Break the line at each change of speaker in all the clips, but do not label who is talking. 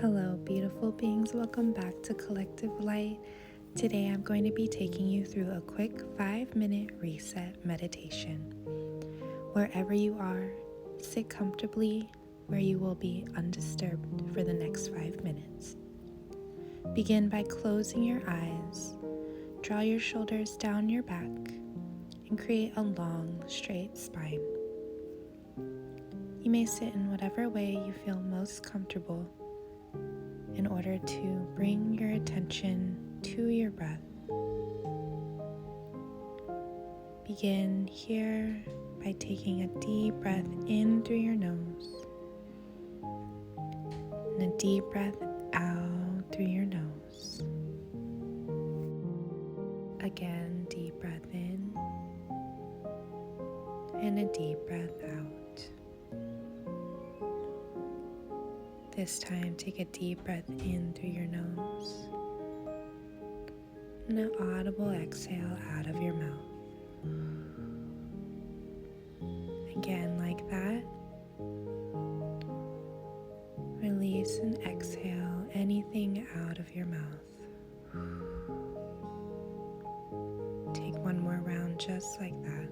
Hello, beautiful beings. Welcome back to Collective Light. Today I'm going to be taking you through a quick 5-minute reset meditation. Wherever you are, sit comfortably where you will be undisturbed for the next 5 minutes. Begin by closing your eyes. Draw your shoulders down your back and create a long, straight spine. You may sit in whatever way you feel most comfortable in order to bring your attention to your breath. Begin here by taking a deep breath in through your nose and a deep breath out through your nose. Again, deep breath in and a deep breath out. This time, take a deep breath in through your nose and an audible exhale out of your mouth. Again, like that. Release and exhale anything out of your mouth. Take one more round just like that.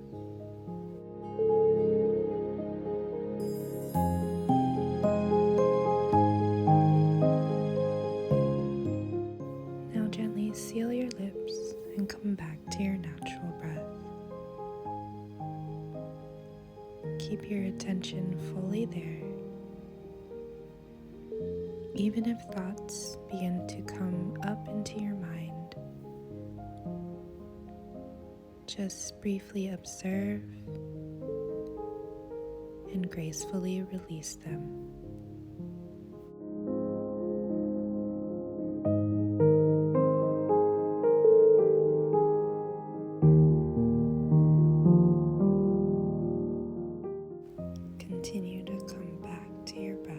Seal your lips and come back to your natural breath. Keep your attention fully there. Even if thoughts begin to come up into your mind, just briefly observe and gracefully release them. Continue to come back to your breath.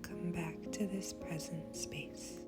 Come back to this present space.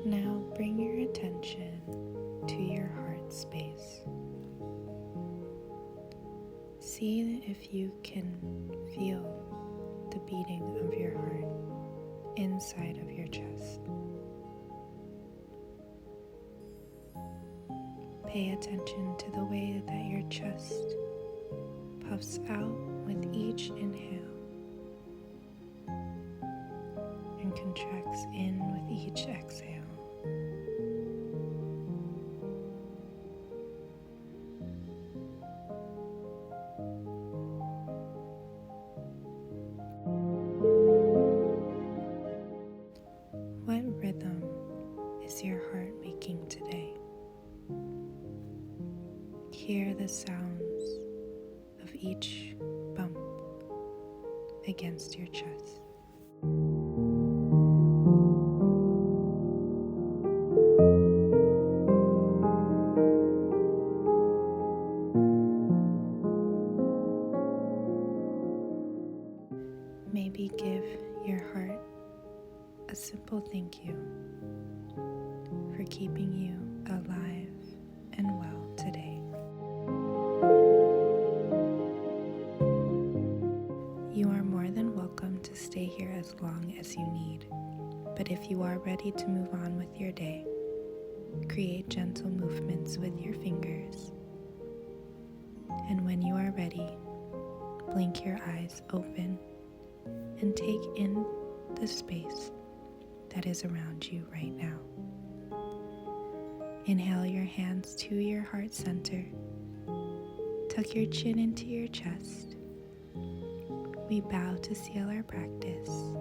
Now bring your attention to your heart space. See if you can feel the beating of your heart inside of your chest. Pay attention to the way that your chest puffs out with each inhale and contracts in with each exhale. What rhythm is your heart making today? Hear the sounds of each bump against your chest. Maybe give your heart a simple thank you for keeping you alive and well today. You are more than welcome to stay here as long as you need, but if you are ready to move on with your day, create gentle movements with your fingers. And when you are ready, blink your eyes open and take in the space that is around you right now. Inhale your hands to your heart center. Tuck your chin into your chest. We bow to seal our practice